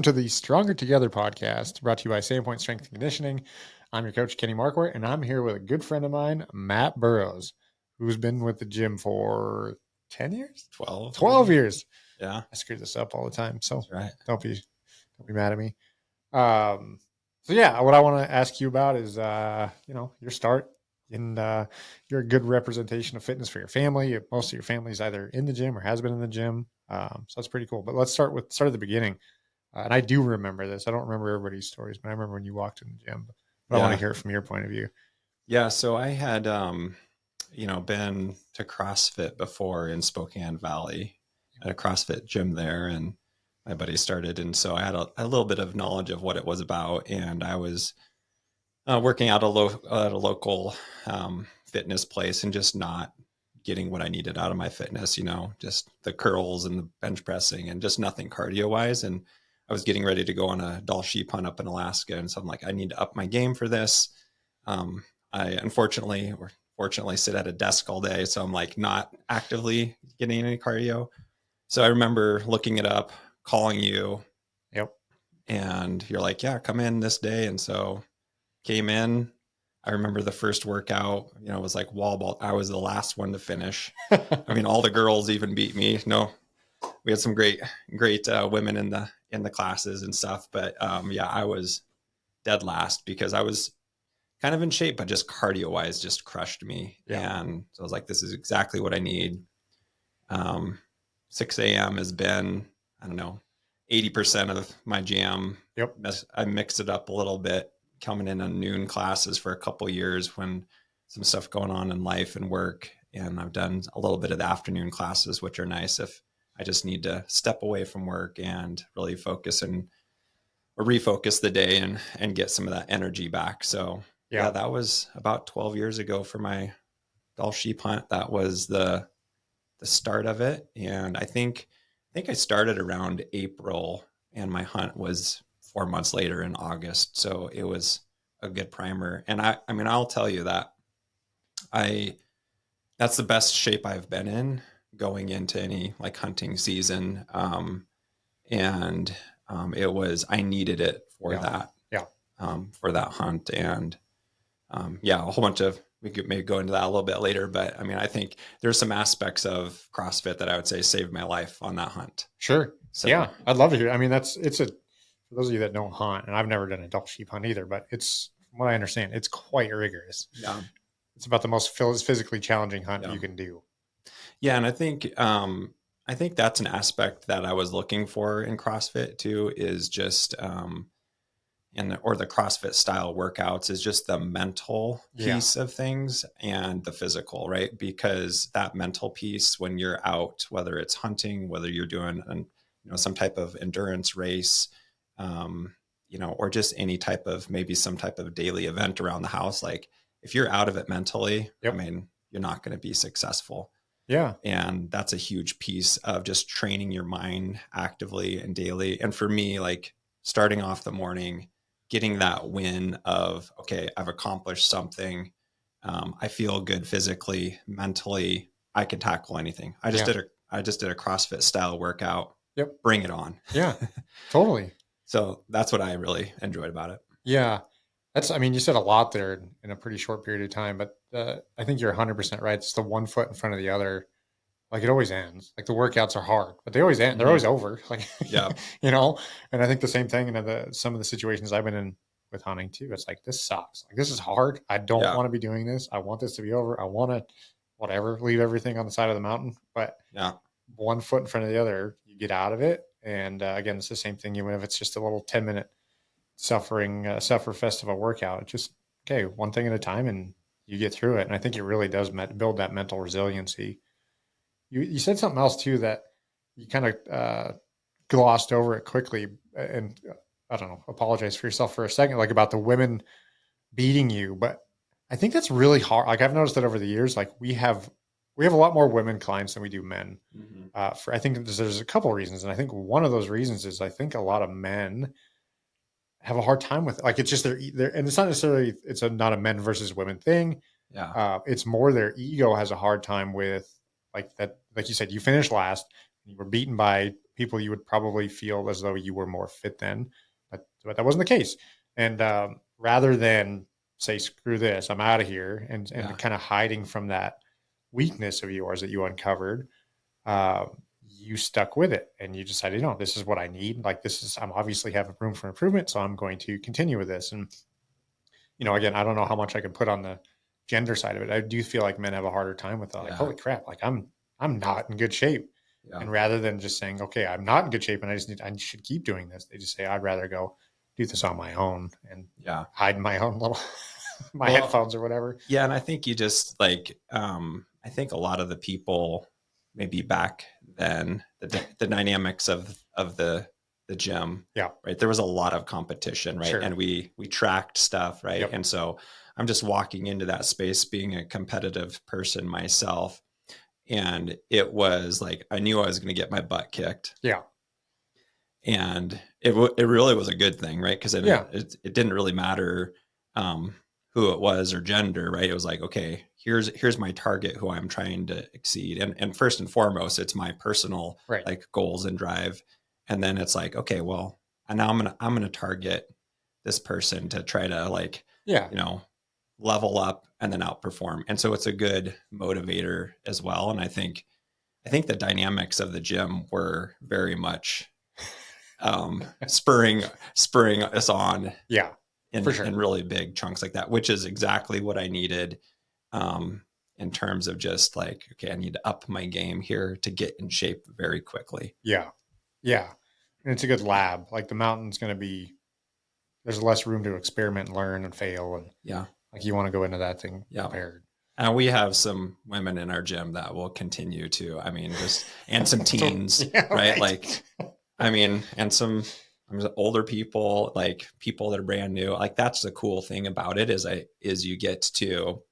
To the Stronger Together podcast, brought to you by Sandpoint Strength and Conditioning. I'm your coach, Kenny Markway, and I'm here with a good friend of mine, Matt Burrows, who's been with the gym for 10 years? 12 maybe. Years. Yeah, I screw this up all the time, so that's right. don't be mad at me. So yeah, what I want to ask you about is, your start, and you're a good representation of fitness for your family. Most of your family is either in the gym or has been in the gym. So that's pretty cool. But let's start at the beginning. And I do remember this. I don't remember everybody's stories, but I remember when you walked in the gym. But I want to Yeah. hear it from your point of view. Yeah. So I had, been to CrossFit before in Spokane Valley at a CrossFit gym there. And my buddy started. And so I had a little bit of knowledge of what it was about. And I was working out at a local fitness place and just not getting what I needed out of my fitness, just the curls and the bench pressing and just nothing cardio wise. And I was getting ready to go on a Dall sheep hunt up in Alaska. And so I'm like, I need to up my game for this. I unfortunately or fortunately sit at a desk all day. So I'm like not actively getting any cardio. So I remember looking it up, calling you. Yep. And you're like, yeah, come in this day. And so came in. I remember the first workout, it was like wall ball. I was the last one to finish. I mean, all the girls even beat me. No, we had some great women in the classes and stuff. But I was dead last because I was kind of in shape, but just cardio wise, just crushed me. Yeah. And so I was like, this is exactly what I need. 6 a.m. has been, I don't know, 80% of my jam. Yep. I mixed it up a little bit, coming in on noon classes for a couple years when some stuff going on in life and work. And I've done a little bit of the afternoon classes, which are nice if I just need to step away from work and really focus and or refocus the day and get some of that energy back. So yeah, that was about 12 years ago for my Dall sheep hunt. That was the start of it. And I think I started around April and my hunt was 4 months later in August. So it was a good primer. And I mean, I'll tell you that that's the best shape I've been in going into any like hunting season. I needed it for that, for that hunt. And a whole bunch of, we could maybe go into that a little bit later, but I mean, I think there's some aspects of CrossFit that I would say saved my life on that hunt. Sure. So yeah, I'd love to hear. I mean, for those of you that don't hunt, and I've never done a Dall sheep hunt either, but from what I understand, it's quite rigorous. Yeah. It's about the most physically challenging hunt you can do. Yeah. And I think that's an aspect that I was looking for in CrossFit too, is just, or the CrossFit style workouts is just the mental piece of things and the physical, right? Because that mental piece, when you're out, whether it's hunting, whether you're doing some type of endurance race, or just any type of, maybe some type of daily event around the house, like if you're out of it mentally, I mean, you're not going to be successful. Yeah. And that's a huge piece of just training your mind actively and daily. And for me, like starting off the morning, getting that win of, okay, I've accomplished something. I feel good physically, mentally. I can tackle anything. I just did a CrossFit style workout. Yep. Bring it on. Yeah, totally. So that's what I really enjoyed about it. Yeah. You said a lot there in a pretty short period of time, but I think you're 100% right. It's the one foot in front of the other. Like it always ends. Like the workouts are hard, but they always end. Mm-hmm. They're always over. Like, yeah, and I think the same thing in some of the situations I've been in with hunting too. It's like, this sucks. Like, this is hard. I don't want to be doing this. I want this to be over. I want to leave everything on the side of the mountain, but one foot in front of the other, you get out of it. And again, it's the same thing. Even if it's just a little 10-minute suffer festival workout, it's just, okay, one thing at a time and you get through it. And I think it really does build that mental resiliency. You said something else too that you kind of glossed over it quickly, and I don't know, apologize for yourself for a second, like about the women beating you. But I think that's really hard. Like I've noticed that over the years, like we have a lot more women clients than we do men. Mm-hmm. I think there's a couple of reasons, and I think one of those reasons is I think a lot of men have a hard time with it. Like it's just they're and it's not necessarily not a men versus women thing. Yeah, it's more their ego has a hard time with. Like that, like you said, you finished last. You were beaten by people you would probably feel as though you were more fit than, but that wasn't the case. And rather than say, screw this, I'm out of here, and kind of hiding from that weakness of yours that you uncovered, you stuck with it and you decided, no, this is what I need. Like, I'm obviously having room for improvement. So I'm going to continue with this. And, again, I don't know how much I can put on the gender side of it. I do feel like men have a harder time with that. Like, holy crap, like I'm not in good shape. Yeah. And rather than just saying, okay, I'm not in good shape and I should keep doing this, they just say, I'd rather go do this on my own and hide my own little headphones or whatever. Yeah. And I think you just like, I think a lot of the people maybe back then, the dynamics of the gym, right, there was a lot of competition, right? And we tracked stuff, right? And so I'm just walking into that space being a competitive person myself, and it was like I knew I was going to get my butt kicked, and it really was a good thing, right? Because it didn't really matter who it was or gender, right? It was like, okay, here's my target, who I'm trying to exceed, and first and foremost, it's my personal like goals and drive, and then it's like, okay, well, and now I'm gonna target this person to try to like, level up and then outperform, and so it's a good motivator as well. And I think the dynamics of the gym were very much spurring us on, in really big chunks like that, which is exactly what I needed, in terms of just like, okay, I need to up my game here to get in shape very quickly. And it's a good lab. Like, the mountain's going to be, there's less room to experiment and learn and fail, and like, you want to go into that thing prepared. And we have some women in our gym that will continue to, I mean, and some teens, right? Like, I mean, and some older people, like people that are brand new. Like, that's the cool thing about it is you get to,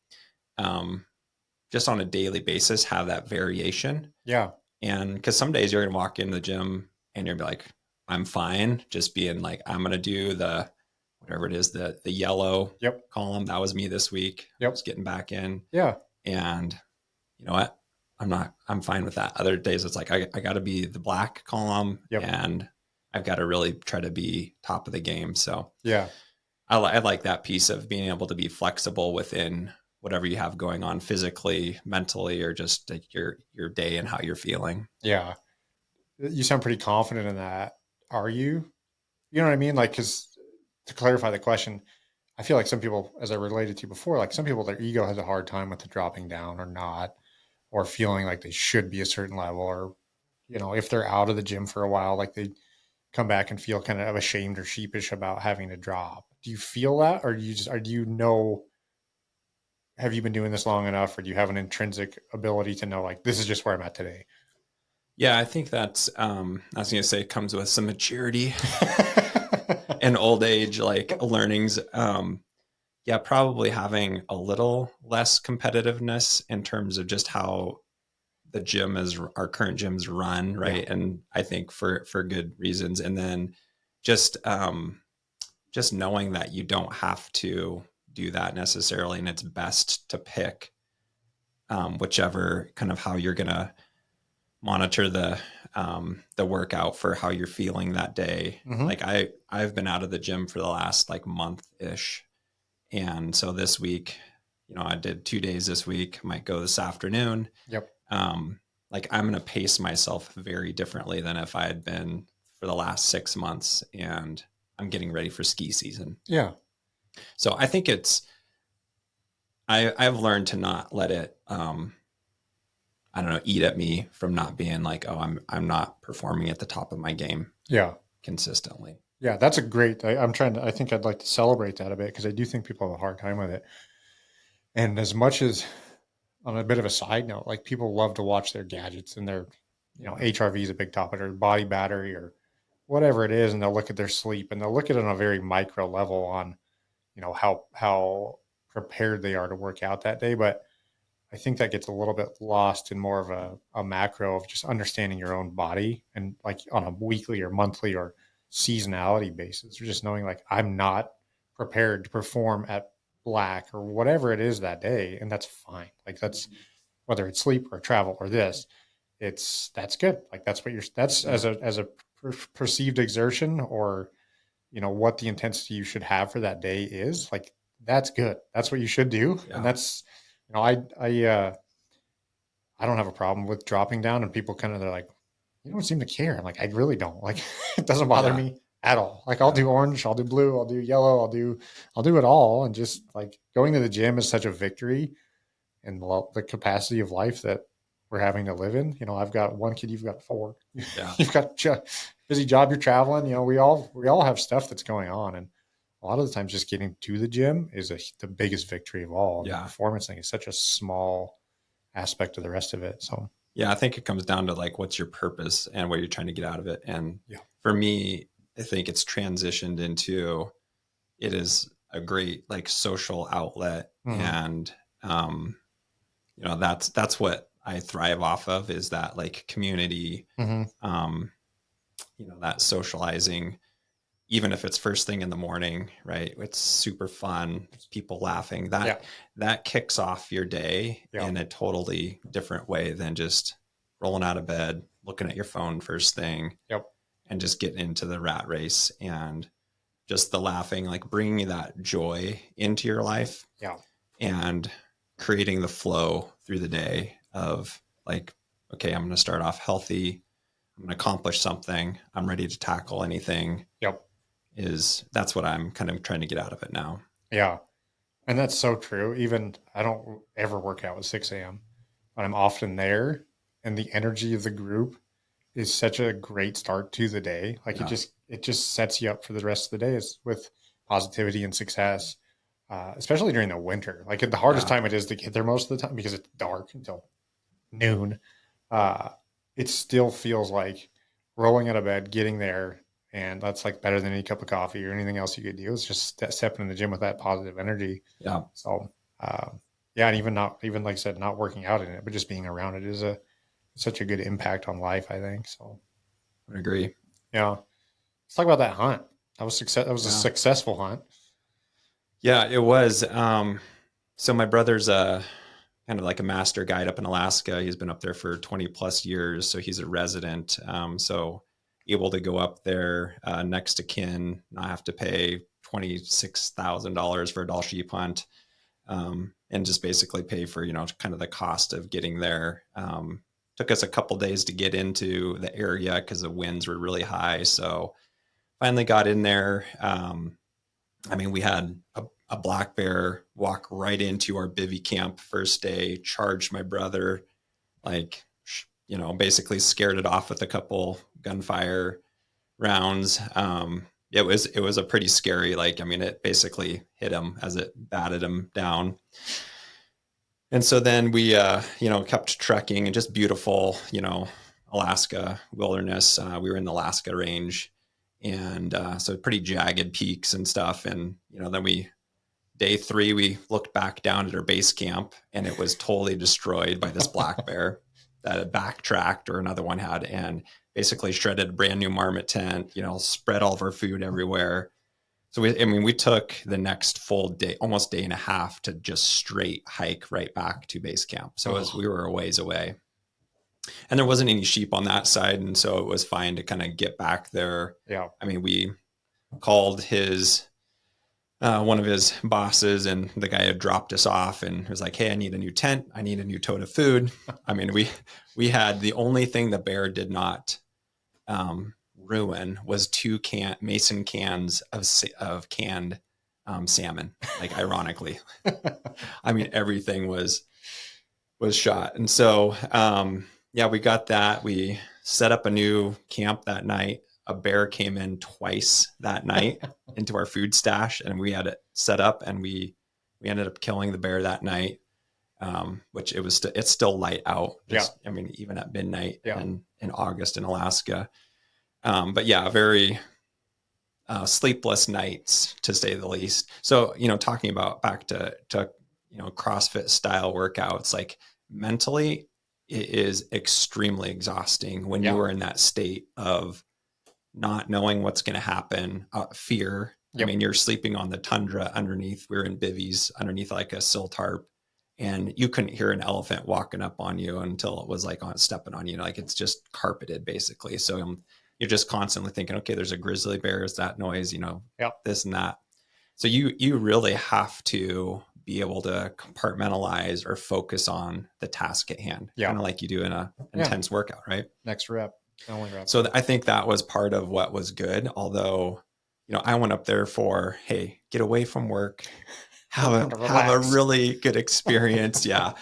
just on a daily basis, have that variation. And because some days you're going to walk into the gym and you're like, I'm fine, just being like, I'm going to do the, whatever it is, the yellow column. That was me this week. Just getting back in. And you know what? I'm fine with that. Other days it's like, I got to be the black column, and I've got to really try to be top of the game. So I like that piece of being able to be flexible within whatever you have going on physically, mentally, or just like your day and how you're feeling. You sound pretty confident in that. Are you? You know what I mean? Like, because to clarify the question, I feel like some people, as I related to before, like some people, their ego has a hard time with the dropping down or not, or feeling like they should be a certain level, or, if they're out of the gym for a while, like they come back and feel kind of ashamed or sheepish about having to drop. Do you feel that? Or do you know, have you been doing this long enough, or do you have an intrinsic ability to know, like, this is just where I'm at today? Yeah, I think that's, I was going to say, comes with some maturity and old age, like learnings. Probably having a little less competitiveness in terms of just how our current gyms run, right? And I think for good reasons. And then just knowing that you don't have to do that necessarily, and it's best to pick whichever kind of how you're gonna monitor the workout for how you're feeling that day. Like I've been out of the gym for the last like month ish, and so this week, I did 2 days this week. Might go this afternoon. Like, I'm going to pace myself very differently than if I had been for the last 6 months, and I'm getting ready for ski season. So I think I've learned to not let it, I don't know, eat at me from not being like, oh, I'm not performing at the top of my game. Consistently. That's a great, I think I'd like to celebrate that a bit, because I do think people have a hard time with it. And as much as, on a bit of a side note, like, people love to watch their gadgets and their, HRV is a big topic, or body battery, or whatever it is. And they'll look at their sleep, and they'll look at it on a very micro level on, how prepared they are to work out that day. But I think that gets a little bit lost in more of a macro of just understanding your own body, and like on a weekly or monthly or seasonality basis, or just knowing, like, I'm not prepared to perform at black or whatever it is that day. And that's fine. Like, that's, whether it's sleep or travel or this, that's good. Like that's what that's Yeah. as a perceived exertion, or what the intensity you should have for that day is, like that's good. That's what you should do. And Yeah. that's, I don't have a problem with dropping down, and people kind of, they're like, you don't seem to care. I'm like, I really don't. Like, it doesn't bother Yeah. me at all. Like, I'll Yeah. do orange, I'll do blue, I'll do yellow, I'll do it all. And just like going to the gym is such a victory in the capacity of life that we're having to live in. I've got one kid, you've got four. Yeah. You've got busy job, you're traveling. We all have stuff that's going on, and a lot of the times just getting to the gym is the biggest victory of all. And the Yeah. performance thing is such a small aspect of the rest of it. So Yeah. I think it comes down to like, what's your purpose and what you're trying to get out of it. And yeah. for me, I think it's transitioned into, it is a great like social outlet. Mm-hmm. And, that's what I thrive off of, is that like community, Mm-hmm. um, that socializing, even if it's first thing in the morning, right? It's super fun. People laughing, Yeah. that kicks off your day Yeah. in a totally different way than just rolling out of bed, looking at your phone first thing, Yep. and just getting into the rat race. And just the laughing, like bringing that joy into your life, Yeah. and creating the flow through the day of like, okay, I'm going to start off healthy. I'm going to accomplish something. I'm ready to tackle anything. Yep. That's what I'm kind of trying to get out of it now. Yeah. And that's so true. Even I don't ever work out at 6 a.m., but I'm often there, and the energy of the group is such a great start to the day. Like Yeah. it just sets you up for the rest of the day with positivity and success, especially during the winter. Like the hardest Yeah. time it is to get there most of the time because it's dark until noon. Uh, it still feels like rolling out of bed, getting there, and that's like better than any cup of coffee or anything else you could do. It's just stepping in the gym with that positive energy. Yeah. So, yeah, and even like I said, not working out in it, but just being around it is such a good impact on life, I think. So, I agree. yeah, let's talk about that hunt. That was a Yeah. successful hunt. Yeah, it was. So my brother's kind of like a master guide up in Alaska. He's been up there for 20 plus years. So he's a resident. So able to go up there next to kin, not have to pay $26,000 for a Dall sheep hunt, and just basically pay for, kind of the cost of getting there. Took us a couple days to get into the area because the winds were really high. So finally got in there. We had a black bear walk right into our bivy camp first day, charged my brother, like, basically scared it off with a couple gunfire rounds. It was a pretty scary, it basically hit him as it batted him down. And so then we, kept trekking, and just beautiful, Alaska wilderness. We were in the Alaska range, and so pretty jagged peaks and stuff. And, then day 3, we looked back down at our base camp, and it was totally destroyed by this black bear that had backtracked, or another one had, and basically shredded a brand new marmot tent, spread all of our food everywhere. So we took the next full day, almost day and a half, to just straight hike right back to base camp. So we were a ways away, and there wasn't any sheep on that side. And so it was fine to kind of get back there. Yeah. We called one of his bosses, and the guy had dropped us off and was like, "Hey, I need a new tent. I need a new tote of food." We had, the only thing the bear did not ruin was 2 mason cans of canned salmon. Like, ironically, everything was shot. And so, we got that. We set up a new camp that night. A bear came in twice that night into our food stash, and we had it set up, and we ended up killing the bear that night. Which it's still light out. Even at midnight in August in Alaska. But yeah, very sleepless nights, to say the least. So, talking about back to CrossFit style workouts, like mentally, it is extremely exhausting when you are in that state of not knowing what's going to happen, fear. Yep. You're sleeping on the tundra underneath. We're in bivvies underneath like a sill tarp, and you couldn't hear an elephant walking up on you until it was like stepping on you. Like it's just carpeted basically. So you're just constantly thinking, okay, there's a grizzly bear. Is that noise? Yep. This and that. So you really have to be able to compartmentalize or focus on the task at hand, kind of like you do in a intense workout, right? Next rep, only rep. So I think that was part of what was good. Although, I went up there for, hey, get away from work, have a really good experience. Yeah.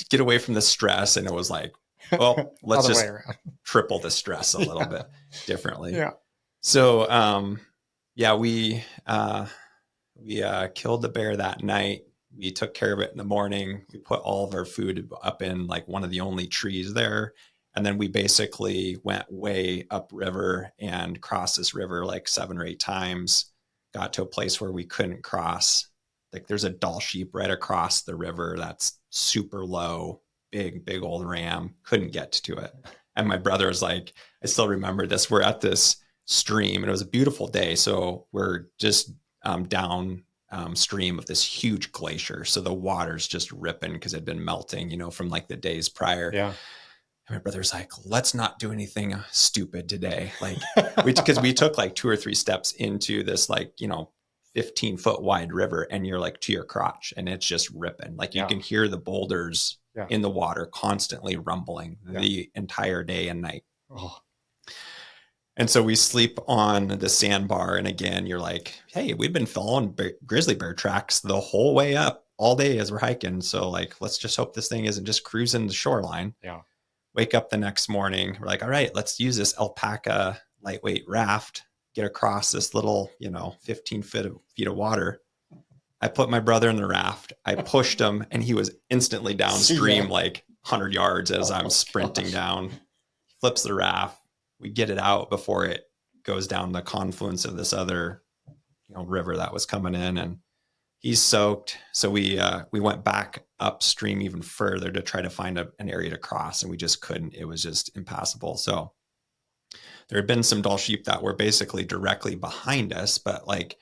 Get away from the stress. And it was like, well, let's just triple the stress a little bit differently. Yeah. So, we killed the bear that night. We took care of it in the morning. We put all of our food up in like one of the only trees there. And then we basically went way upriver and crossed this river like 7 or 8 times, got to a place where we couldn't cross. Like there's a doll sheep right across the river that's super low, big old ram, couldn't get to it. And my brother was like, I still remember this. We're at this stream and it was a beautiful day. So we're just down stream of this huge glacier. So the water's just ripping because it had been melting, from like the days prior. Yeah. And my brother's like, let's not do anything stupid today. Like because we took like 2 or 3 steps into this, like, 15-foot wide river and you're like to your crotch and it's just ripping. Like you can hear the boulders in the water constantly rumbling the entire day and night. Oh. And so we sleep on the sandbar. And again, you're like, hey, we've been following grizzly bear tracks the whole way up all day as we're hiking. So like, let's just hope this thing isn't just cruising the shoreline. Yeah. Wake up the next morning. We're like, all right, let's use this alpaca lightweight raft, get across this little, 15 feet of water. I put my brother in the raft. I pushed him and he was instantly downstream, like 100 yards as I'm sprinting down. He flips the raft. We get it out before it goes down the confluence of this other, river that was coming in, and he's soaked. So we went back upstream even further to try to find an area to cross, and we just couldn't. It was just impassable. So there had been some doll sheep that were basically directly behind us, but like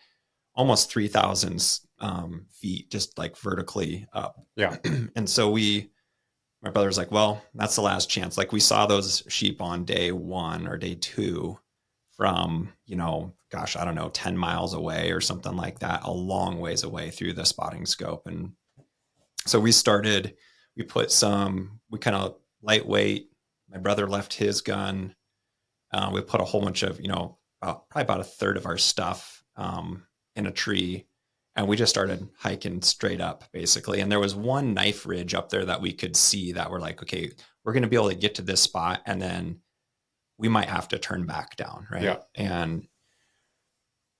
almost 3,000 feet, just like vertically up. Yeah. And so my brother's like, well, that's the last chance. Like we saw those sheep on day 1 or day 2 from, I don't know, 10 miles away or something like that, a long ways away through the spotting scope. And so we kind of lightweight. My brother left his gun. We put a whole bunch of, probably about a third of our stuff in a tree. And we just started hiking straight up, basically. And there was one knife ridge up there that we could see that we're like, okay, we're going to be able to get to this spot. And then we might have to turn back down. Right. Yeah. And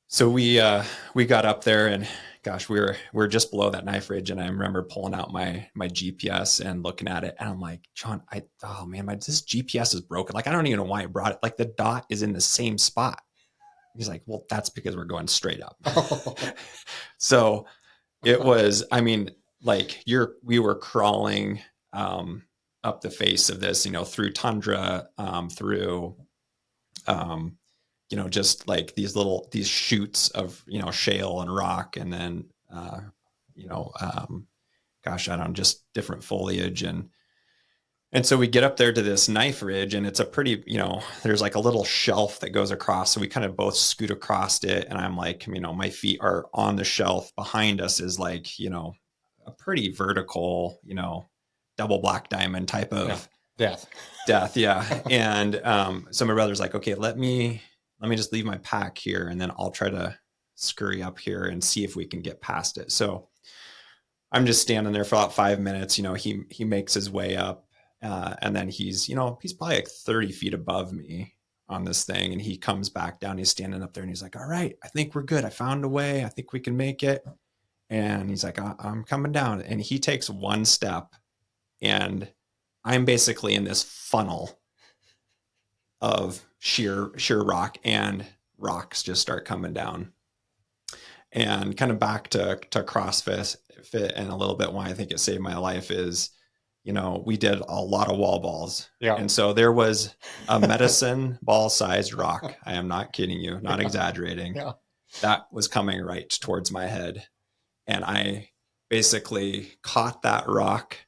so we got up there and gosh, we were just below that knife ridge. And I remember pulling out my GPS and looking at it. And I'm like, John, this GPS is broken. Like, I don't even know why I brought it. Like the dot is in the same spot. He's like, well, that's because we're going straight up. So it was, we were crawling up the face of this, through tundra, through, just like these chutes of, shale and rock. And then, just different foliage. And so we get up there to this knife ridge and it's a pretty, there's like a little shelf that goes across. So we kind of both scoot across it. And I'm like, my feet are on the shelf. Behind us is like, a pretty vertical, double black diamond type of death. Yeah. And so my brother's like, okay, let me just leave my pack here. And then I'll try to scurry up here and see if we can get past it. So I'm just standing there for about 5 minutes. He makes his way up. And then he's probably like 30 feet above me on this thing. And he comes back down. He's standing up there and he's like, all right, I think we're good. I found a way. I think we can make it. And he's like, I'm coming down. And he takes one step and I'm basically in this funnel of sheer rock, and rocks just start coming down. And kind of back to CrossFit and a little bit why I think it saved my life is, we did a lot of wall balls. Yeah. And so there was a medicine ball sized rock. I am not kidding you, not exaggerating. Yeah. That was coming right towards my head. And I basically caught that rock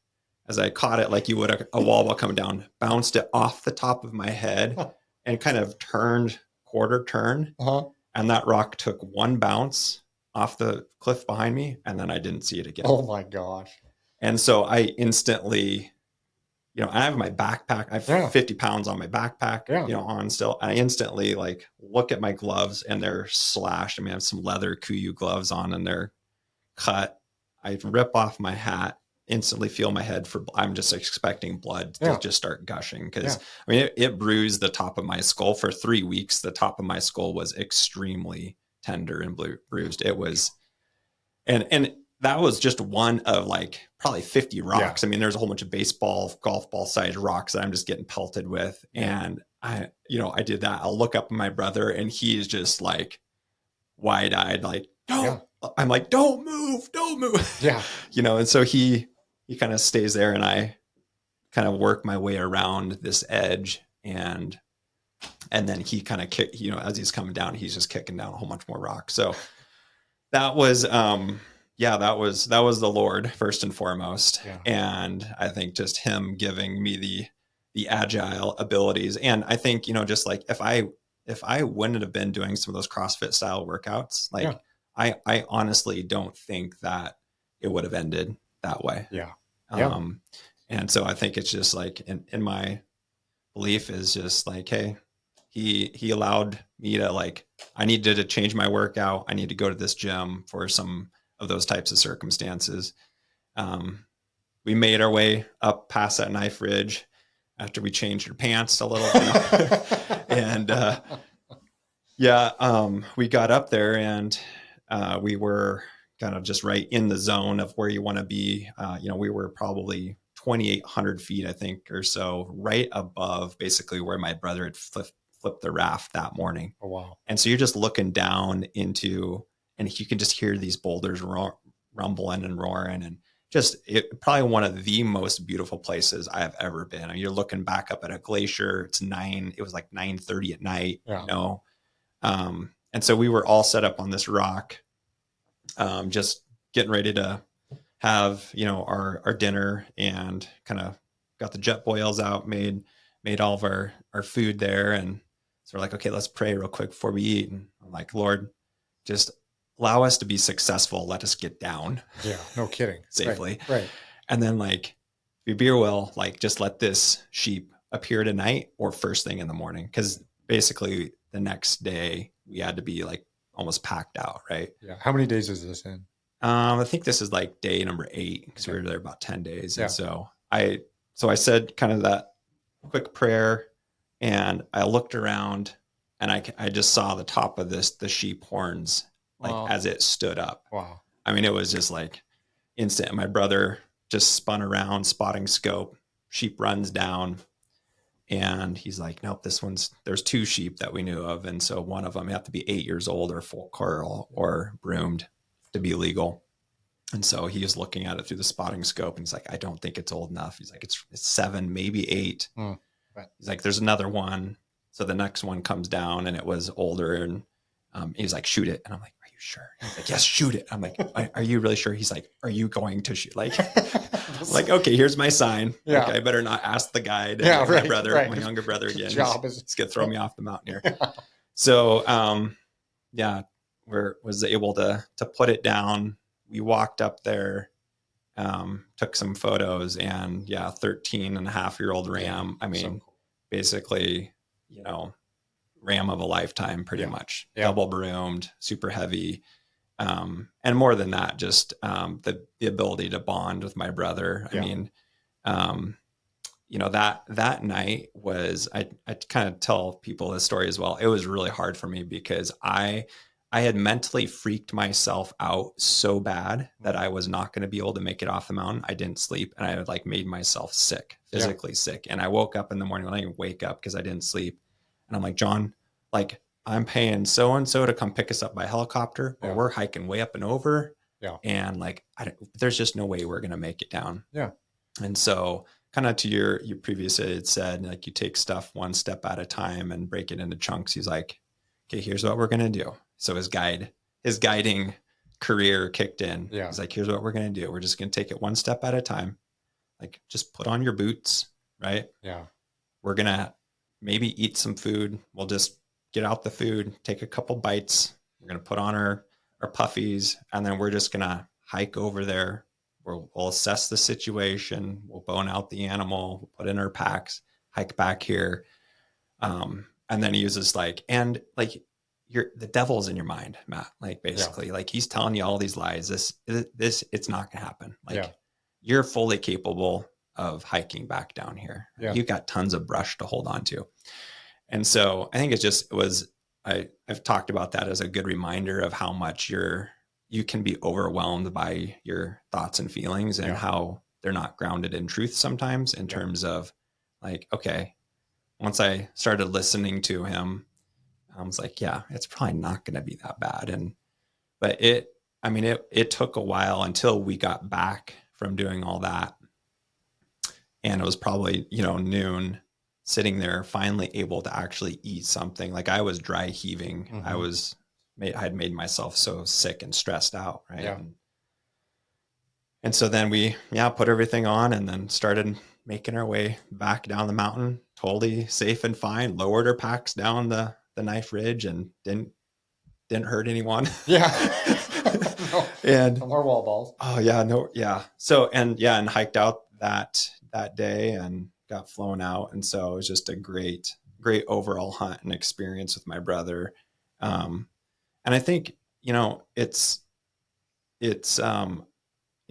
as I caught it like you would a wall ball coming down, bounced it off the top of my head and kind of turned quarter turn. And that rock took one bounce off the cliff behind me, and then I didn't see it again. Oh my gosh. And so I instantly, I have my backpack. I have 50 pounds on my backpack, on still. I instantly like look at my gloves and they're slashed. I mean, I have some leather Kuyu gloves on and they're cut. I rip off my hat, instantly feel my head I'm just expecting blood to just start gushing. Cause I mean, it bruised the top of my skull for 3 weeks. The top of my skull was extremely tender and bruised. It was, and that was just one of like probably 50 rocks. I mean, there's a whole bunch of baseball, golf ball sized rocks that I'm just getting pelted with. And I did that. I'll look up at my brother and he's just like wide eyed, like, don't. I'm like, don't move. Yeah. And so he kind of stays there and I kind of work my way around this edge and then he kind of kick, as he's coming down, he's just kicking down a whole bunch more rocks. So that was, that was the Lord first and foremost. Yeah. And I think just him giving me the agile abilities. And I think, just like if I wouldn't have been doing some of those CrossFit style workouts, like I honestly don't think that it would have ended that way. Yeah. And so I think it's just like in my belief is just like, hey, he allowed me to like, I needed to change my workout. I need to go to this gym for some of those types of circumstances. We made our way up past that knife ridge after we changed our pants a little bit. And we got up there and we were kind of just right in the zone of where you want to be. We were probably 2,800 feet, I think, or so, right above basically where my brother had flipped the raft that morning. Oh, wow. And so you're just looking down into, and you can just hear these boulders rumbling and roaring, and just probably one of the most beautiful places I have ever been. I mean, you're looking back up at a glacier. It was like 9:30 at night, and so we were all set up on this rock, just getting ready to have, our dinner, and kind of got the jet boils out, made all of our food there. And so we're like, okay, let's pray real quick before we eat. And I'm like, Lord, just allow us to be successful. Let us get down. Yeah. No kidding. Safely. Right. And then like, if you be your will, like just let this sheep appear tonight or first thing in the morning. Cause basically the next day we had to be like almost packed out. Right. Yeah. How many days is this in? I think this is like day number 8 because we were there about 10 days. And so I said kind of that quick prayer and I looked around and I just saw the top of the sheep horns, like as it stood up. Wow. I mean, it was just like instant. My brother just spun around, spotting scope, sheep runs down. And he's like, nope, there's 2 sheep that we knew of. And so one of them have to be 8 years old or full curl or broomed to be legal. And so he was looking at it through the spotting scope and he's like, I don't think it's old enough. He's like, it's 7, maybe 8. Right. He's like, there's another one. So the next one comes down and it was older and he's like, shoot it. And I'm like, are you sure? He's like, yes, shoot it. I'm like, are you really sure? He's like, are you going to shoot? Like, like, okay, here's my sign. Yeah. Okay, I better not ask the guide. My brother, my younger brother again. He's going to throw me off the mountain here. So, was able to put it down. We walked up there, took some photos, and 13-and-a-half-year-old ram. I mean, so cool. Basically, ram of a lifetime, pretty much. Double broomed, super heavy. And more than that, just the ability to bond with my brother. I mean, that night was, I kind of tell people this story as well. It was really hard for me because I had mentally freaked myself out so bad that I was not going to be able to make it off the mountain. I didn't sleep and I had like made myself sick, physically sick. And I woke up in the morning when I didn't wake up because I didn't sleep. And I'm like, John, like I'm paying so-and-so to come pick us up by helicopter, or we're hiking way up and over. Yeah. And like, there's just no way we're going to make it down. Yeah. And so kind of to your previous, it said like, you take stuff one step at a time and break it into chunks. He's like, okay, here's what we're going to do. So his guiding career kicked in. Yeah. He's like, here's what we're going to do. We're just going to take it one step at a time. Like, just put on your boots, right? Yeah. We're going to maybe eat some food. We'll just get out the food, take a couple bites. We're going to put on our puffies, and then we're just going to hike over there. We'll assess the situation. We'll bone out the animal, we'll put in our packs, hike back here. And then he uses like, and like, the devil's in your mind, Matt. Like, basically, like, he's telling you all these lies. This, it's not gonna happen. Like, you're fully capable of hiking back down here. You got tons of brush to hold on to. And so I think I've talked about that as a good reminder of how much you can be overwhelmed by your thoughts and feelings, and how they're not grounded in truth sometimes, in terms of like, okay, once I started listening to him, I was like, yeah, it's probably not going to be that bad. But it took a while until we got back from doing all that. And it was probably, noon, sitting there, finally able to actually eat something. Like, I was dry heaving. Mm-hmm. I had made myself so sick and stressed out. Right. Yeah. And so then we, put everything on, and then started making our way back down the mountain, totally safe and fine, lowered our packs down the knife ridge, and didn't hurt anyone. Yeah. No, and no more wall balls. Oh yeah. No. Yeah. So, and hiked out that day and got flown out. And so it was just a great overall hunt and experience with my brother. And I think, it's a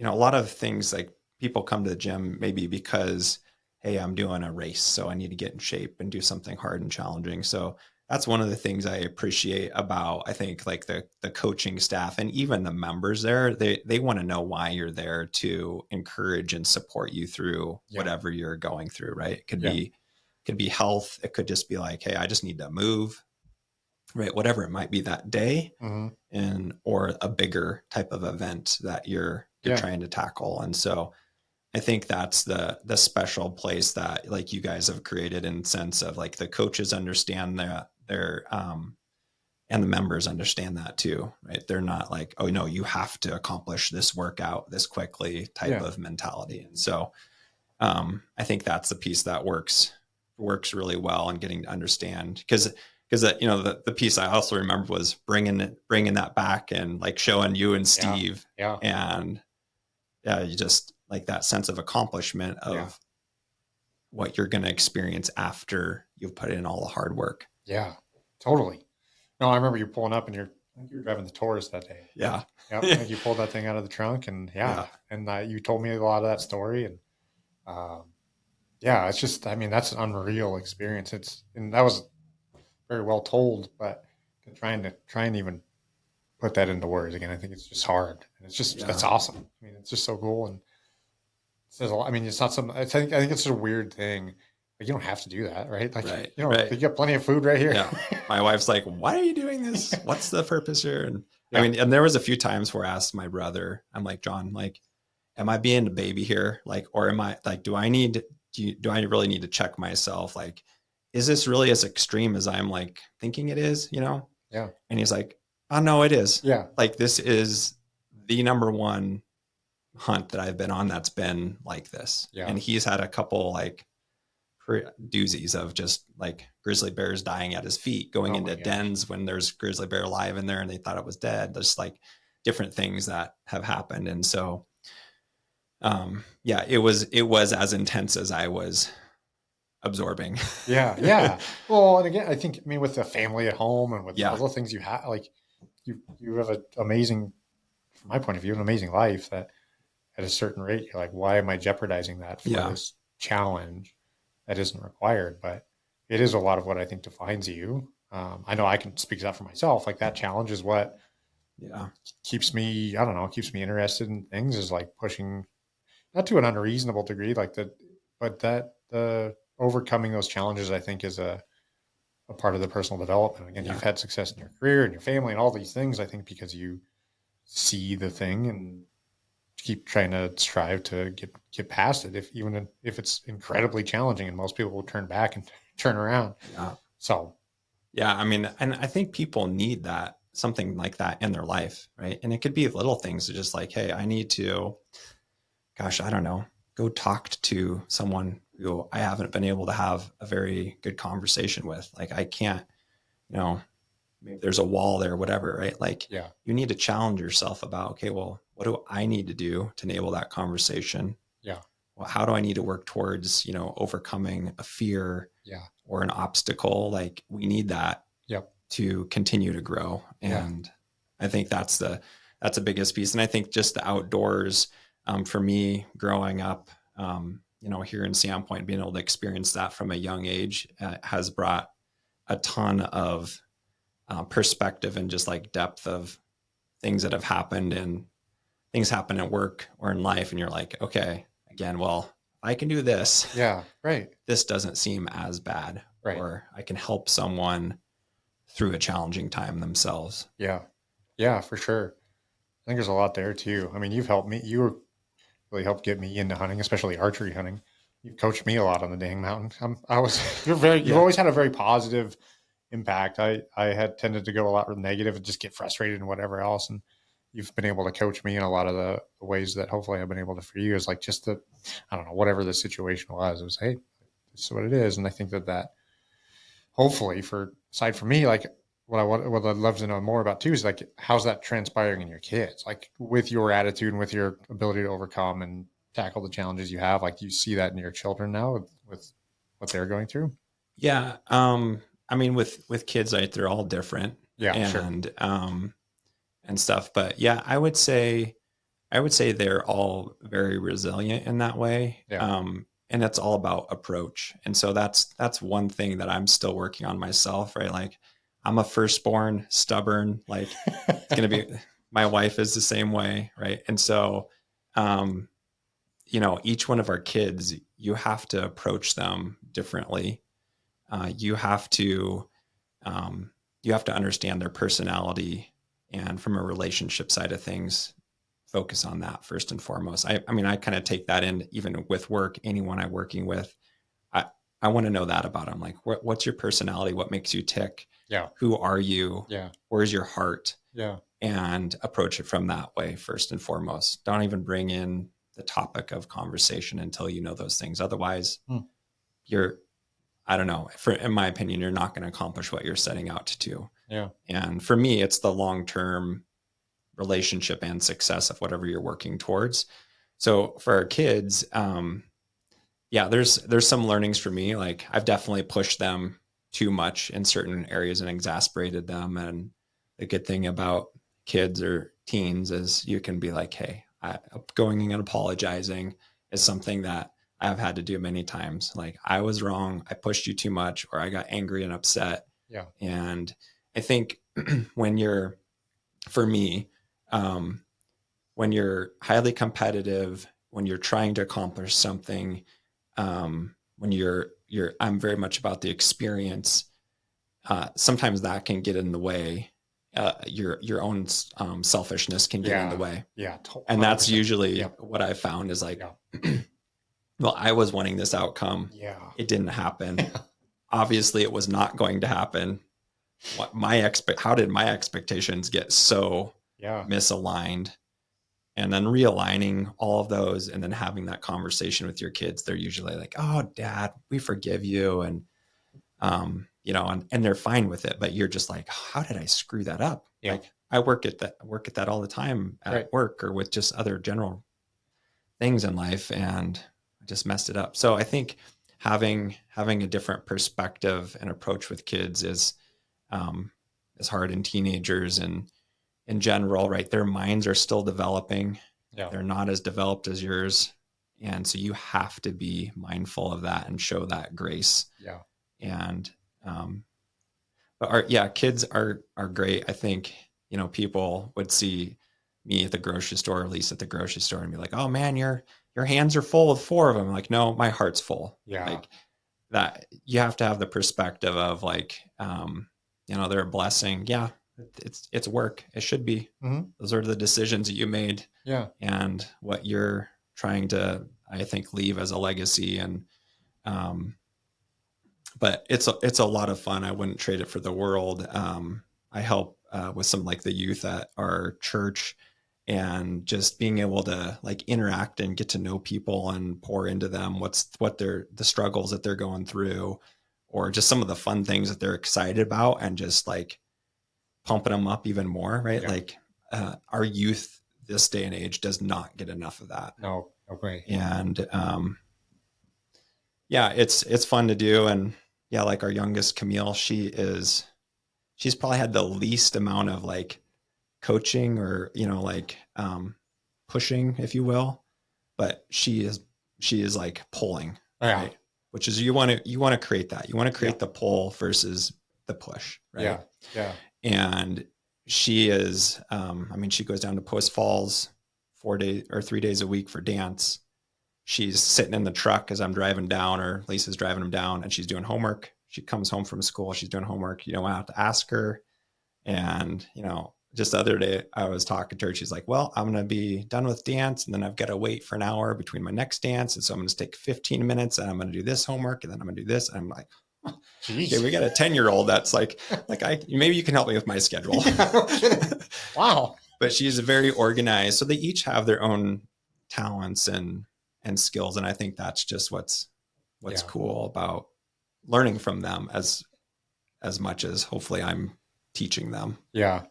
lot of things, like, people come to the gym maybe because, hey, I'm doing a race, so I need to get in shape and do something hard and challenging. So that's one of the things I appreciate about, I think, like, the coaching staff and even the members there. They want to know why you're there, to encourage and support you through whatever you're going through. Right. It could be health. It could just be like, hey, I just need to move, right? Whatever it might be that day. Mm-hmm. Or a bigger type of event that you're trying to tackle. And so I think that's the special place that, like, you guys have created, in sense of, like, the coaches understand their and the members understand that too, right? They're not like, oh no, you have to accomplish this workout this quickly type of mentality. And so I think that's the piece that works really well, and getting to understand, because the piece I also remember was bringing that back, and like showing you and Steve, and you just, like, that sense of accomplishment of what you're going to experience after you've put in all the hard work. Yeah, totally. No, I remember you pulling up, and you were driving the Taurus that day. Yeah. Yep. I think you pulled that thing out of the trunk, and and you told me a lot of that story, and it's just, that's an unreal experience. And that was very well told, but try and even put that into words again, I think it's just hard, and it's just that's awesome. It's just so cool, and it says a lot. It's not something. I think it's just a weird thing. Like, you don't have to do that, right? Like, you got plenty of food right here. Yeah. My wife's like, "Why are you doing this? What's the purpose here?" And and there was a few times where I asked my brother, I'm like, "John, like, am I being a baby here? Like, or am I, like, do I really need to check myself? Like, is this really as extreme as I'm, like, thinking it is, Yeah. And he's like, oh no, it is. Yeah. Like, this is the number one hunt that I've been on that's been like this. Yeah. And he's had a couple, like, doozies of just, like, grizzly bears dying at his feet, going into dens when there's grizzly bear alive in there and they thought it was dead. There's, like, different things that have happened. And so, it was as intense as I was absorbing. Yeah. Well, and again, I think, with the family at home, and with all the things you have, like, you have an amazing, from my point of view, an amazing life, that at a certain rate, you're like, why am I jeopardizing that for this challenge that isn't required? But it is a lot of what I think defines you. I know I can speak to that for myself. Like, that challenge is what keeps me, keeps me interested in things, is like pushing, not to an unreasonable degree, like but the overcoming those challenges, I think, is a part of the personal development. Again, you've had success in your career and your family and all these things, I think, because you see the thing and keep trying to strive to get past it, even if it's incredibly challenging, and most people will turn back and turn around. So and I think people need that something like that in their life, right? And it could be little things, just like, hey, I need to, gosh, I don't know, go talk to someone who I haven't been able to have a very good conversation with. Like, I can't, you know, maybe there's a wall there, whatever, right? Like, Yeah. you need to challenge yourself about, okay, well, what do I need to do to enable that conversation? Yeah. Well, how do I need to work towards, overcoming a fear Yeah. or an obstacle? Like, we need that Yep. to continue to grow. Yeah. And I think that's the biggest piece. And I think just the outdoors, for me growing up, here in Sandpoint, being able to experience that from a young age has brought a ton of perspective and just like depth of things that have happened, and things happen at work or in life. And you're like, okay, again, well, I can do this. Yeah. Right. This doesn't seem as bad, Right. or I can help someone through a challenging time themselves. Yeah. Yeah, for sure. I think there's a lot there too. I mean, you've helped me. You really helped get me into hunting, especially archery hunting. You've coached me a lot on the dang mountain. You've Yeah. always had a very positive impact. I had tended to go a lot with negative and just get frustrated and whatever else. And you've been able to coach me in a lot of the ways that hopefully I've been able to for you, is like just I don't know, whatever the situation was, it was, hey, this is what it is. And I think that hopefully, for aside from me, like what I'd love to know more about too is like, how's that transpiring in your kids, like with your attitude and with your ability to overcome and tackle the challenges you have. Like, do you see that in your children now with what they're going through? Yeah. I mean, with kids, right, they're all different, Yeah, sure. and stuff. But yeah, I would say they're all very resilient in that way. Yeah. And it's all about approach. And so that's one thing that I'm still working on myself, right? Like, I'm a firstborn, stubborn, like, it's going to be, my wife is the same way. Right. And so, um, each one of our kids, you have to approach them differently. You have to, understand their personality, and from a relationship side of things, focus on that first and foremost. I mean, I kind of take that in even with work. Anyone I'm working with, I, I want to know that about them. Like, what's your personality? What makes you tick? Yeah. Who are you? Yeah. Where's your heart? Yeah. And approach it from that way first and foremost. Don't even bring in the topic of conversation until you know those things. Otherwise, you're, I don't know, in my opinion, you're not going to accomplish what you're setting out to do. Yeah. And for me, it's the long-term relationship and success of whatever you're working towards. So for our kids, there's some learnings for me. Like, I've definitely pushed them too much in certain areas and exasperated them. And the good thing about kids or teens is you can be like, hey, going and apologizing is something that I've had to do many times. Like, I was wrong. I pushed you too much, or I got angry and upset. Yeah. And I think for me, um, when you're highly competitive, when you're trying to accomplish something, when I'm very much about the experience. Sometimes that can get in the way. Your own selfishness can get in the way. Yeah. And that's 100%. usually Yep. what I found is like, Yeah. well, I was wanting this outcome. Yeah. It didn't happen. Obviously, it was not going to happen. How did my expectations get so Yeah. misaligned? And then realigning all of those, and then having that conversation with your kids. They're usually like, oh, Dad, we forgive you. And, and they're fine with it, but you're just like, how did I screw that up? Yeah. Like, I work at that all the time at work or with just other general things in life, and I just messed it up. So I think having a different perspective and approach with kids is hard in teenagers and in general, right? Their minds are still developing. Yeah. They're not as developed as yours. And so you have to be mindful of that and show that grace. Yeah. And, kids are great. I think, people would see me at the grocery store, or at least at the grocery store, and be like, oh man, your hands are full with 4 of them. I'm like, no, my heart's full. Yeah. Like, that you have to have the perspective of like, they're a blessing. Yeah. It's work. It should be. Mm-hmm. Those are the decisions that you made. Yeah. And what you're trying to, I think, leave as a legacy. And, but it's a lot of fun. I wouldn't trade it for the world. I help with some like the youth at our church, and just being able to like interact and get to know people and pour into them the struggles that they're going through, or just some of the fun things that they're excited about, and just like pumping them up even more. Right. Yeah. Like our youth this day and age does not get enough of that. No way. And yeah, it's fun to do. And yeah, like our youngest Camille, she's probably had the least amount of like coaching or, like pushing, if you will, but she is like pulling, right? Which is, you want to create that. You want to create the pull versus the push, right? Yeah. And she is, she goes down to Post Falls 3 days a week for dance. She's sitting in the truck as I'm driving down, or Lisa's driving him down, and she's doing homework. She comes home from school. She's doing homework. I have to ask her. And, just the other day I was talking to her. She's like, well, I'm going to be done with dance, and then I've got to wait for an hour between my next dance. And so I'm going to take 15 minutes and I'm going to do this homework, and then I'm going to do this. And I'm like, okay, we got a 10-year-old that's like maybe you can help me with my schedule. Wow. But she's very organized. So they each have their own talents and skills. And I think that's just what's cool about learning from them as much as hopefully I'm teaching them. Yeah.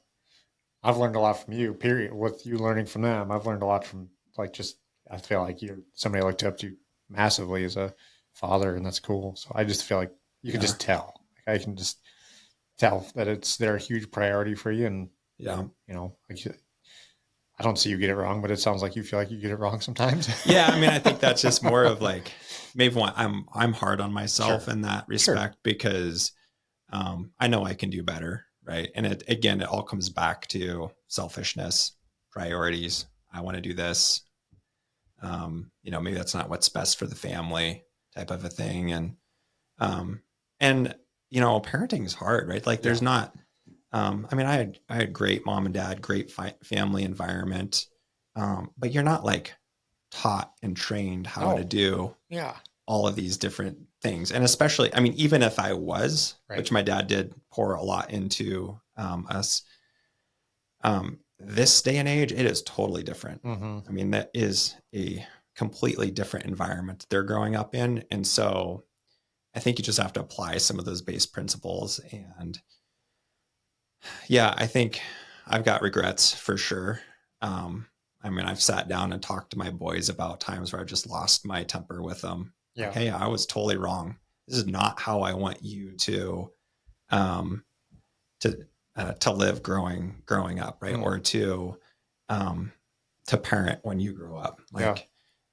I've learned a lot from you, period. With you learning from them, I've learned a lot from I feel like you're somebody I looked up to massively as a father, and that's cool. So I just feel like you can just tell. Like I can just tell that they're a huge priority for you. And I don't see you get it wrong, but it sounds like you feel like you get it wrong sometimes. Yeah. I think that's just more of like, maybe I'm hard on myself in that respect because I know I can do better. Right. And it all comes back to selfishness, priorities. I want to do this. Maybe that's not what's best for the family, type of a thing. And parenting is hard, right? Like there's not, I had great mom and dad, great family environment. But you're not like taught and trained how to do all of these different things. And especially, even if I was, which my dad did pour a lot into us, this day and age, it is totally different. Mm-hmm. That is a completely different environment they're growing up in. And so I think you just have to apply some of those base principles. And yeah, I think I've got regrets for sure. I've sat down and talked to my boys about times where I just lost my temper with them. Yeah. Like, hey, I was totally wrong. This is not how I want you to live growing up, right? Mm-hmm. Or to parent when you grow up.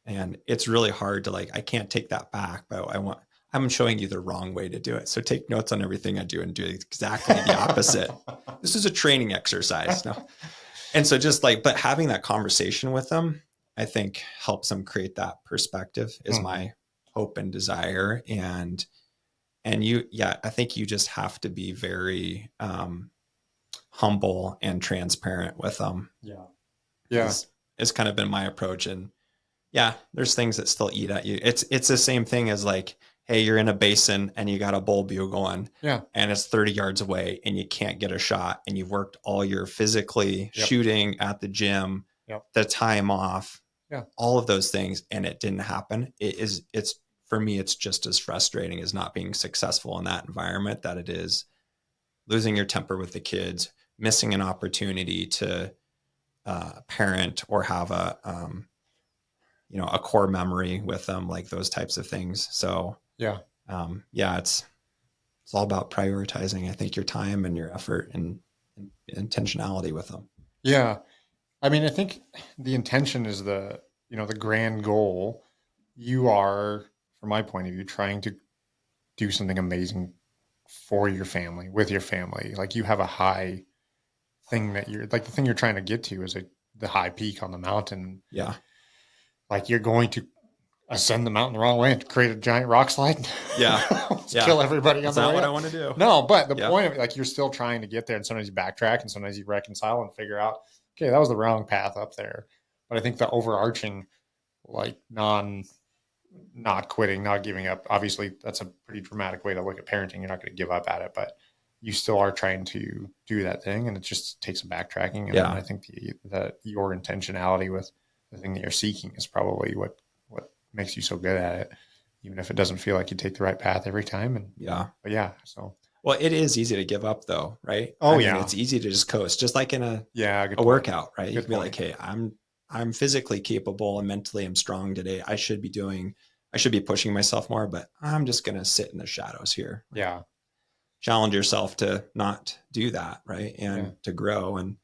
And it's really hard to I can't take that back, but I'm showing you the wrong way to do it. So take notes on everything I do and do exactly the opposite. This is a training exercise. No. And so but having that conversation with them, I think helps them create that perspective is my hope and desire. And I think you just have to be very humble and transparent with them. Yeah. It's kind of been my approach. And there's things that still eat at you. It's the same thing as hey, you're in a basin and you got a bull bugling and it's 30 yards away and you can't get a shot, and you've worked all your physically shooting at the gym, the time off, all of those things, and it didn't happen. It's for me, it's just as frustrating as not being successful in that environment that it is losing your temper with the kids, missing an opportunity to parent or have a core memory with them, like those types of things. So it's all about prioritizing, I think, your time and your effort and intentionality with them. Yeah. I think the intention is the grand goal. You are, from my point of view, trying to do something amazing for your family, with your family. Like you have a high thing that the thing you're trying to get to is the high peak on the mountain. Yeah. Like you're going to ascend the mountain the wrong way and create a giant rock slide. Yeah. Kill everybody on the way. That's not what I want to do. No, but the point of it, you're still trying to get there, and sometimes you backtrack and sometimes you reconcile and figure out, okay, that was the wrong path up there. But I think the overarching, not quitting, not giving up, obviously that's a pretty dramatic way to look at parenting. You're not going to give up at it, but you still are trying to do that thing, and it just takes some backtracking. And then Yeah. I think your intentionality with the thing that you're seeking is probably what makes you so good at it, even if it doesn't feel like you take the right path every time. And Yeah. but yeah, so Well, it is easy to give up though, right? I oh mean, yeah, it's easy to just coast, just like in yeah, good a point, workout, right? You good can be like, point. hey, I'm physically capable and mentally I'm strong today. I should be pushing myself more, but I'm just gonna sit in the shadows here. Like, Yeah, challenge yourself to not do that, right? yeah, And to grow. And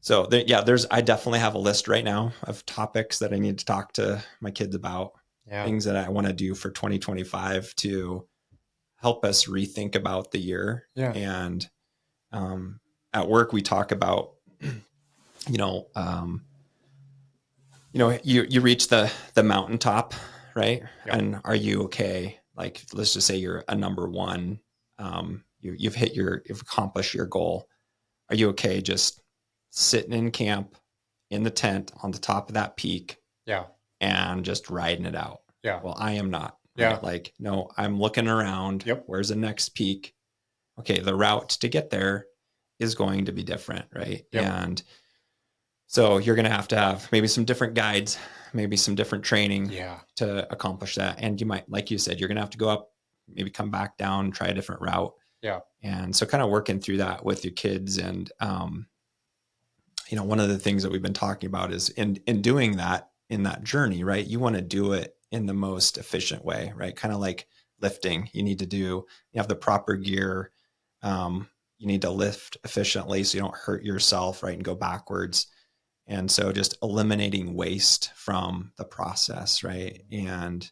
so yeah, I definitely have a list right now of topics that I need to talk to my kids about, yeah, things that I want to do for 2025 to help us rethink about the year. yeah, And at work, we talk about, you know, you reach the mountaintop, right? yep, And are you okay? Like, let's just say you're a number one. You've accomplished your goal. Are you okay just sitting in camp in the tent on the top of that peak yeah, and just riding it out? yeah, Well, I am not, yeah, right? Like, no, I'm looking around. yep, Where's the next peak? Okay, the route to get there is going to be different, right? yep, And so you're going to have maybe some different guides, maybe some different training yeah, to accomplish that. And you might, like you said, you're going to have to go up, maybe come back down, try a different route. yeah, And so kind of working through that with your kids. And, one of the things that we've been talking about is in doing that, in that journey, right? You want to do it in the most efficient way, right? Kind of like lifting. You have the proper gear. You need to lift efficiently so you don't hurt yourself, right? And go backwards. And so just eliminating waste from the process, right? And,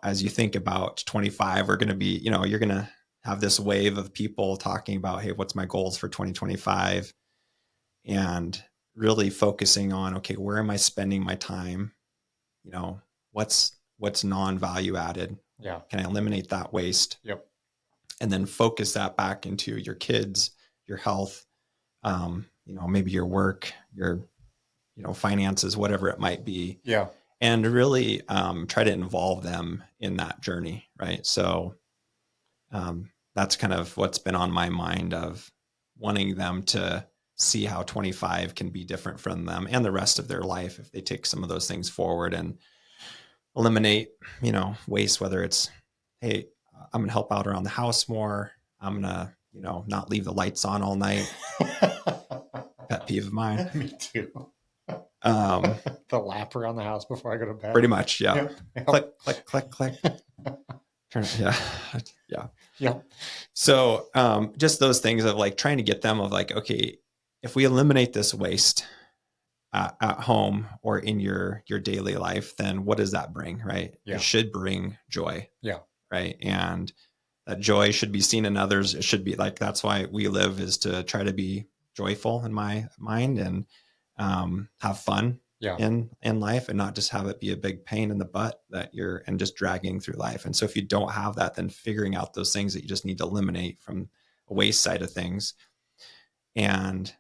as you think about 25, we're going to be, you're going to have this wave of people talking about, hey, what's my goals for 2025? And really focusing on, okay, where am I spending my time? You know, what's non-value added? yeah, Can I eliminate that waste? yep, And then focus that back into your kids, your health, maybe your work, your finances, whatever it might be, yeah, and really try to involve them in that journey, right? So that's kind of what's been on my mind, of wanting them to see how 25 can be different from them and the rest of their life if they take some of those things forward and eliminate, waste, whether it's, hey, I'm going to help out around the house more. I'm going to, not leave the lights on all night. Pet peeve of mine. me too. Um, The lap around the house before I go to bed. Pretty much. Yeah. Yep, yep, Click, click, click, click. Yeah. Yeah. yep, So just those things of like trying to get them of like, okay, if we eliminate this waste at home or in your daily life, then what does that bring? Right. yeah, It should bring joy. yeah, Right. And that joy should be seen in others. It should be like, that's why we live, is to try to be joyful in my mind and have fun yeah, in life, and not just have it be a big pain in the butt and just dragging through life. And so if you don't have that, then figuring out those things that you just need to eliminate from a waste side of things. And,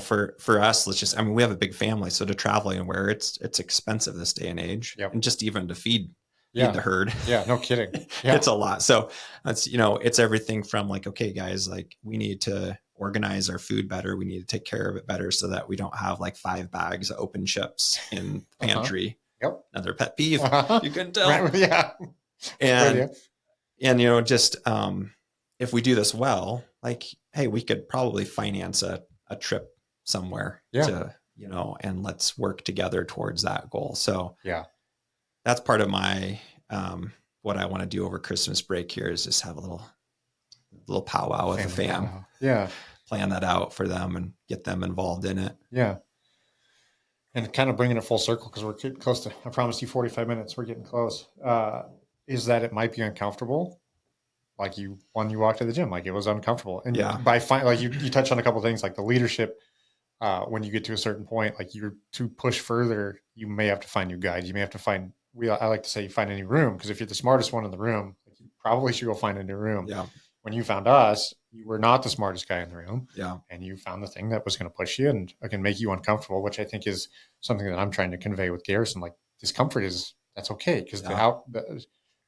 for us, we have a big family. So to travel anywhere, it's expensive this day and age. yep, And just even to feed yeah, the herd. yeah, no kidding. Yeah, It's a lot. So that's, it's everything from like, okay, guys, like we need to organize our food better. We need to take care of it better so that we don't have like 5 bags of open chips in the pantry. yep, Another pet peeve. You can tell. right, yeah, And, just, if we do this well, like, hey, we could probably finance a trip somewhere yeah, to, and let's work together towards that goal. So yeah, that's part of my, what I want to do over Christmas break here, is just have a little powwow with the family fam. powwow. Yeah, Plan that out for them and get them involved in it. yeah. And kind of bringing it full circle, because we're getting close to, I promised you 45 minutes. We're getting close. Is that it might be uncomfortable. Like when you walk to the gym, like it was uncomfortable. And Yeah. like you touched on a couple of things, like the leadership, when you get to a certain point, like you're to push further, you may have to find new guides. You may have to find, I like to say, you find a new room, because if you're the smartest one in the room, like you probably should go find a new room. Yeah. When you found us, you were not the smartest guy in the room. Yeah. And you found the thing that was going to push you and can make you uncomfortable, which I think is something that I'm trying to convey with Garrison. Like discomfort that's okay. Because Yeah.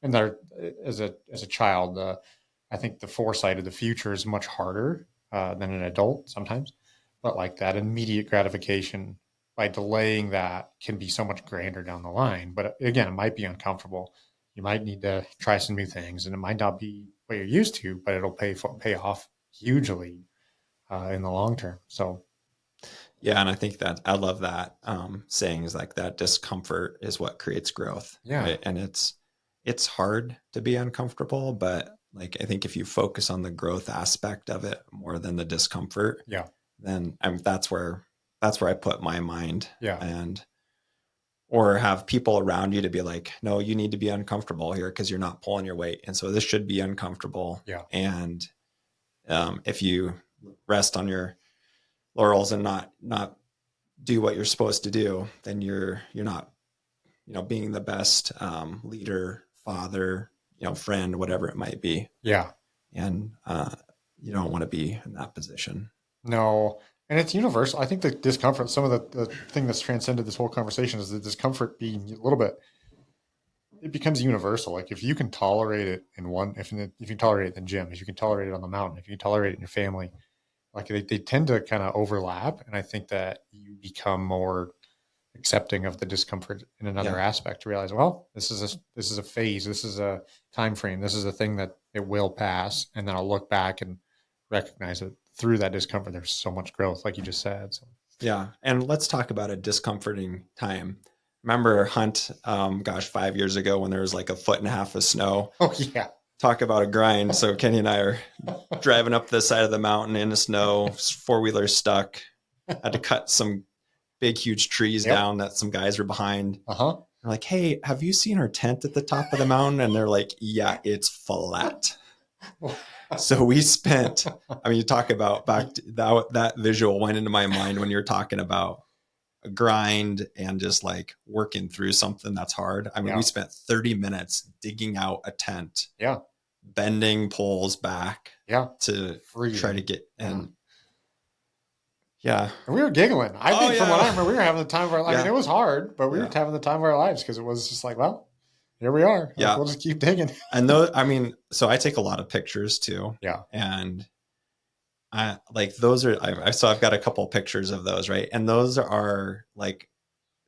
and there, as a child, I think the foresight of the future is much harder than an adult sometimes. But like that immediate gratification by delaying that can be so much grander down the line. But again, it might be uncomfortable. You might need to try some new things, and it might not be what you're used to, but it'll pay off hugely in the long term. So Yeah, and I think that I love that saying is like that discomfort is what creates growth, yeah, right? And it's hard to be uncomfortable, but like I think if you focus on the growth aspect of it more than the discomfort, yeah, then that's where I put my mind, yeah, and or have people around you to be like, no, you need to be uncomfortable here because you're not pulling your weight, and so this should be uncomfortable. yeah, And if you rest on your laurels and not do what you're supposed to do, then you're not, being the best leader, father, friend, whatever it might be. yeah. And you don't want to be in that position. No, and it's universal. I think the discomfort, some of the thing that's transcended this whole conversation is the discomfort being a little bit, it becomes universal. Like if you can tolerate it in one, if you can tolerate it in the gym, if you can tolerate it on the mountain, if you can tolerate it in your family, like they tend to kind of overlap. And I think that you become more accepting of the discomfort in another Yeah. aspect to realize, well, this is a phase, this is a time frame, this is a thing that it will pass, and then I'll look back and recognize that through that discomfort, there's so much growth, like you just said. So Yeah. And let's talk about a discomforting time. Remember Hunt, 5 years ago when there was like a foot and a half of snow. oh yeah, Talk about a grind. So Kenny and I are driving up the side of the mountain in the snow, four-wheeler stuck, had to cut some big, huge trees yep, down that some guys were behind. uh-huh. I'm like, hey, have you seen our tent at the top of the mountain? And they're like, yeah, it's flat. So we spent, I mean, you talk about back to that visual went into my mind when you're talking about a grind and just like working through something that's hard. I mean, Yeah, we spent 30 minutes digging out a tent, yeah, bending poles back yeah, to try to freezing, get, yeah. and yeah. And we were giggling. I Oh think from what I yeah. remember, we were having the time of our. I mean, Yeah. it was hard, but we were Yeah. having the time of our lives because it was just like, well, here we are. Like, Yeah. we'll just keep digging. And those, I mean, so I take a lot of pictures too. Yeah, And I like those are, so I've got a couple pictures of those, right? And those are like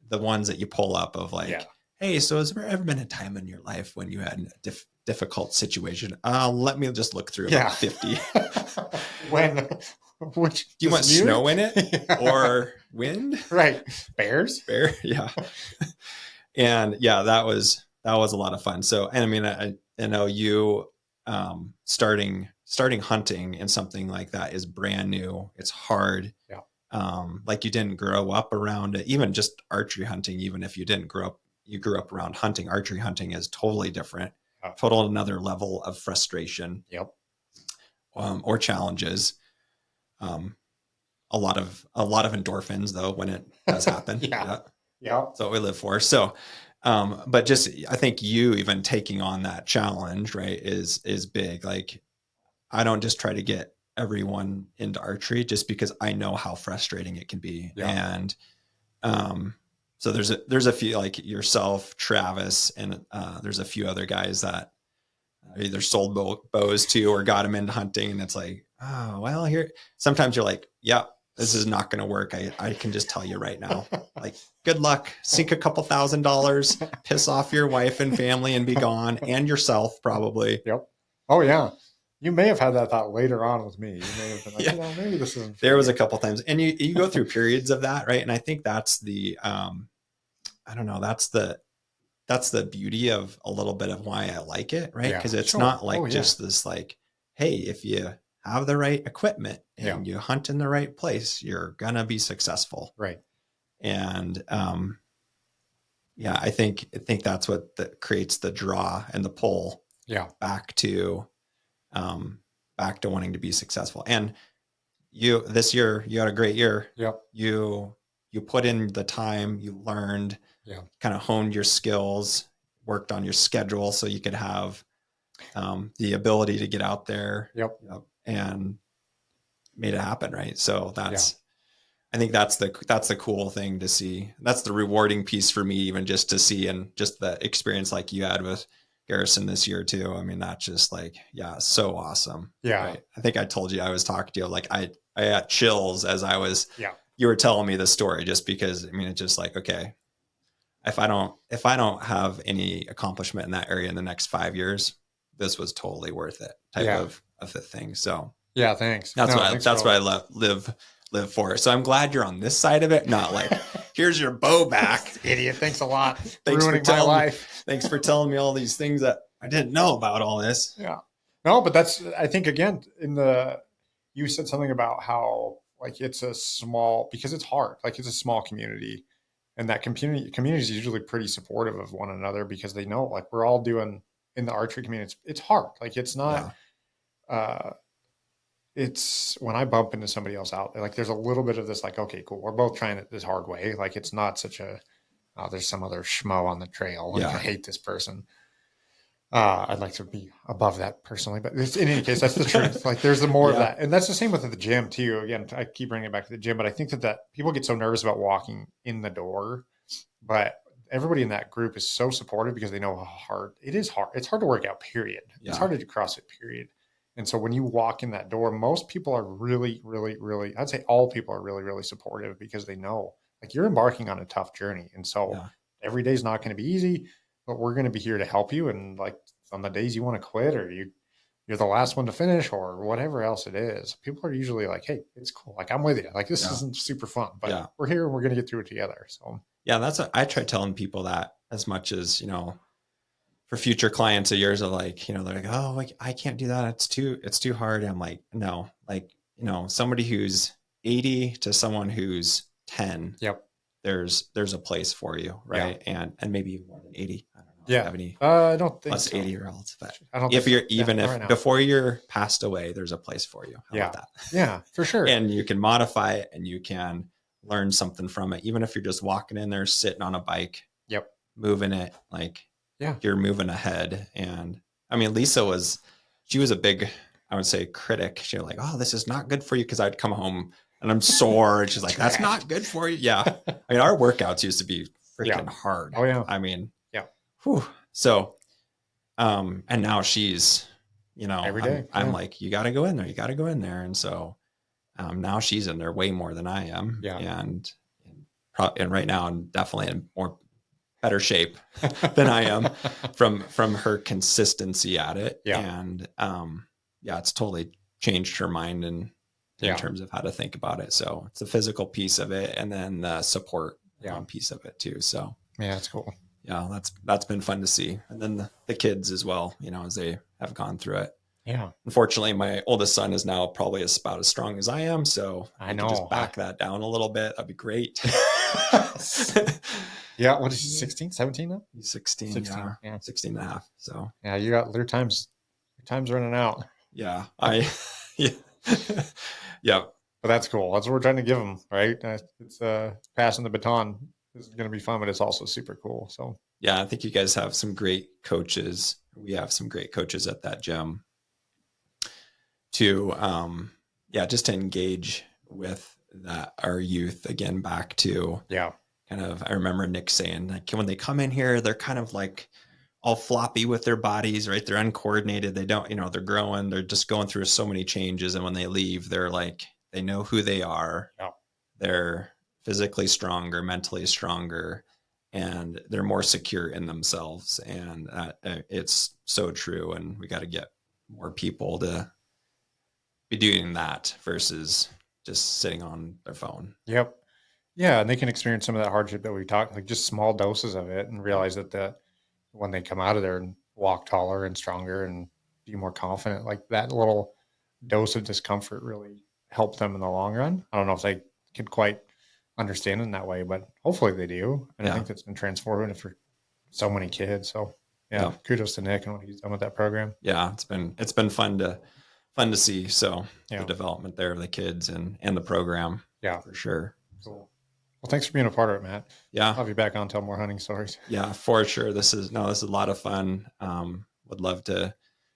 the ones that you pull up of like, yeah. hey, so has there ever been a time in your life when you had a difficult situation? Let me just look through Yeah. about 50. When, which Do you want year? snow in it Yeah. or wind? Right. Bears? Bear? Yeah. And yeah, that was a lot of fun. So, and I mean, I know you starting hunting and something like that is brand new. It's hard. Yeah. Like you didn't grow up around it, even just archery hunting. Even if you didn't grow up, you grew up around hunting. Archery hunting is totally different, Yeah. total another level of frustration, Yep. or challenges. A lot of endorphins though when it does happen. Yeah. Yeah. That's what we live for. So, but just I think you even taking on that challenge, right, is big. Like I don't just try to get everyone into archery just because I know how frustrating it can be. Yeah. And so there's a few like yourself, Travis, and there's a few other guys that either sold bows to or got them into hunting, and it's like, oh well, here sometimes you're like, yeah, this is not going to work. I can just tell you right now. Like, good luck. Sink a couple $1,000s, piss off your wife and family, and be gone, and yourself probably. Yep. Oh yeah. You may have had that thought later on with me. You may have been like, Yeah. maybe this isn't. There was a couple times, and you go through periods of that, right? And I think that's the I don't know, that's the beauty of a little bit of why I like it, right? Yeah, Because it's sure. not like Oh, yeah. just this like, hey, if you have the right equipment and Yeah. you hunt in the right place, you're gonna be successful. Right. And yeah, I think that's what creates the draw and the pull Yeah. back to wanting to be successful. And this year you had a great year. Yep. You put in the time, you learned, Yeah. kind of honed your skills, worked on your schedule so you could have the ability to get out there. Yep. And made it happen, right? So I think that's the cool thing to see. That's the rewarding piece for me, even just to see, and just the experience like you had with Garrison this year too. I mean, that's just like, yeah, so awesome. Yeah. Right. I think I told you, I was talking to you, like I got chills as Yeah. you were telling me the story, just because, I mean, it's just like, okay, if I don't have any accomplishment in that area in the next 5 years, this was totally worth it type Yeah. of a thing. So Yeah. Thanks. that's Thanks what I live for. So I'm glad you're on this side of it. Not like, here's your bow back. Idiot. Thanks a lot. Thanks Ruining my life. Thanks for telling me all these things that I didn't know about all this. Yeah. No, but that's, I think again, you said something about how like it's a small, because it's hard, like it's a small community, and that community is usually pretty supportive of one another because they know like we're all doing in the archery community. It's hard. Like it's not, uh, it's when I bump into somebody else out there, like there's a little bit of this, like, okay, cool. We're both trying it this hard way. Like it's not such a, oh, there's some other schmo on the trail. Like I hate this person. I'd like to be above that personally, but in any case, that's the truth. Like there's more of that. And that's the same with the gym too. Again, I keep bringing it back to the gym, but I think that people get so nervous about walking in the door, but everybody in that group is so supportive because they know how hard it is. It's hard to work out, period. It's hard to do CrossFit, period. And so when you walk in that door, most people are really, really, really, I'd say all people are really, really supportive because they know like you're embarking on a tough journey. And so every day is not going to be easy, but we're going to be here to help you. And like on the days you want to quit or you're the last one to finish or whatever else it is, people are usually like, hey, it's cool. Like I'm with you. Like this isn't super fun, but we're here and we're going to get through it together. So yeah, that's what I try telling people, that as much as, you know, for future clients of yours are like, you know, they're like, oh, like I can't do that. It's too hard. I'm like, no, like, you know, somebody who's 80 to someone who's 10. Yep. There's a place for you. Right. Yeah. And maybe even more than 80. I don't know. Yeah. Have any I don't think plus so. 80-year-olds, but I don't if think you're so. even if right before you're passed away, there's a place for you. How about that? Yeah, for sure. And you can modify it and you can learn something from it. Even if you're just walking in there, sitting on a bike, moving it, like you're moving ahead. And I mean, she was a big, I would say, critic. She was like, oh, this is not good for you. Cause I'd come home and I'm sore. And she's like, that's not good for you. Yeah. I mean, our workouts used to be freaking hard. Oh yeah. I mean, whew. So, and now she's, you know, every day. I'm like, you got to go in there. You got to go in there. And so, now she's in there way more than I am. Yeah. And right now I'm definitely in better shape than I am from her consistency at it. Yeah. And, it's totally changed her mind in terms of how to think about it. So it's the physical piece of it. And then the support piece of it too. So yeah, that's cool. Yeah. That's been fun to see. And then the kids as well, you know, as they have gone through it. Yeah. Unfortunately, my oldest son is now probably about as strong as I am. So I know. Just back that down a little bit. That'd be great. Yeah. What is he, 16, 17 now? He's 16. Yeah. 16 and a half. So yeah, you got your time's running out. Yeah. Yeah. But that's cool. That's what we're trying to give them, right? It's passing the baton. This is going to be fun, but it's also super cool. So yeah, I think you guys have some great coaches. We have some great coaches at that gym to, just to engage with our youth again, back to kind of, I remember Nick saying, like, when they come in here, they're kind of like all floppy with their bodies, right? They're uncoordinated. They don't, you know, they're growing, they're just going through so many changes. And when they leave, they're like, they know who they are. Yeah. They're physically stronger, mentally stronger, and they're more secure in themselves. And it's so true. And we got to get more people to be doing that versus just sitting on their phone. Yep. Yeah. And they can experience some of that hardship that we talked, like just small doses of it, and realize that when they come out of there and walk taller and stronger and be more confident, like that little dose of discomfort really help them in the long run. I don't know if they can quite understand it in that way, but hopefully they do. And I think that's been transformative for so many kids. So kudos to Nick and what he's done with that program. Yeah. It's been fun to see. So the development there of the kids and the program. Yeah, for sure. Cool. Well, thanks for being a part of it, Matt. Yeah. I'll have you back on, tell more hunting stories. Yeah, for sure. This is a lot of fun. Would love to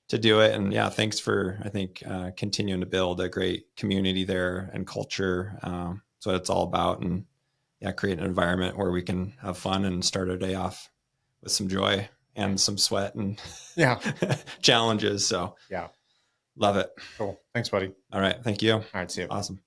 do it. And thanks for, I think, continuing to build a great community there and culture. That's what it's all about. And create an environment where we can have fun and start our day off with some joy and some sweat and Yeah. challenges. So Yeah. love it. Cool. Thanks, buddy. All right. Thank you. All right. See you. Awesome.